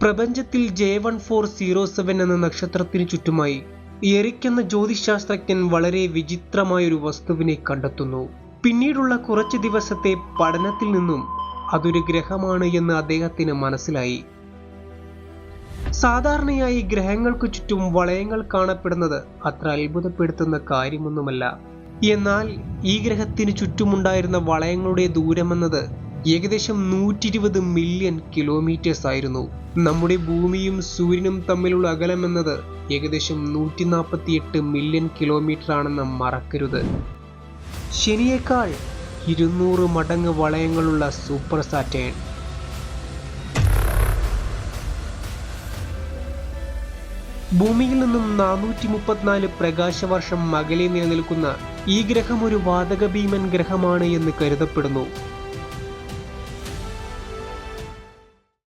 പ്രപഞ്ചത്തിൽ J1407 എന്ന നക്ഷത്രത്തിനു ചുറ്റുമായി എറിക് എന്ന ജ്യോതിശാസ്ത്രജ്ഞൻ വളരെ വിചിത്രമായൊരു വസ്തുവിനെ കണ്ടെത്തുന്നു. പിന്നീടുള്ള കുറച്ച് ദിവസത്തെ പഠനത്തിൽ നിന്നും അതൊരു ഗ്രഹമാണ് എന്ന് അദ്ദേഹത്തിന് മനസ്സിലായി. സാധാരണയായി ഗ്രഹങ്ങൾക്ക് ചുറ്റും വളയങ്ങൾ കാണപ്പെടുന്നത് അത്ര അത്ഭുതപ്പെടുത്തുന്ന കാര്യമൊന്നുമല്ല. എന്നാൽ ഈ ഗ്രഹത്തിന് ചുറ്റുമുണ്ടായിരുന്ന വളയങ്ങളുടെ ദൂരമെന്നത് ഏകദേശം 120 മില്യൺ കിലോമീറ്റേഴ്സ് ആയിരുന്നു. നമ്മുടെ ഭൂമിയും സൂര്യനും തമ്മിലുള്ള അകലമെന്നത് ഏകദേശം 148 മില്യൺ കിലോമീറ്റർ ആണെന്ന് മറക്കരുത്. ശനിയേക്കാൾ 200 മടങ്ങ് വളയങ്ങളുള്ള സൂപ്പർ സാറ്റേൺ. ഭൂമിയിൽ നിന്നും 434 പ്രകാശവർഷം അകലെ നിലനിൽക്കുന്ന ഈ ഗ്രഹം ഒരു വാതക ഭീമൻ ഗ്രഹമാണ് എന്ന് കരുതപ്പെടുന്നു.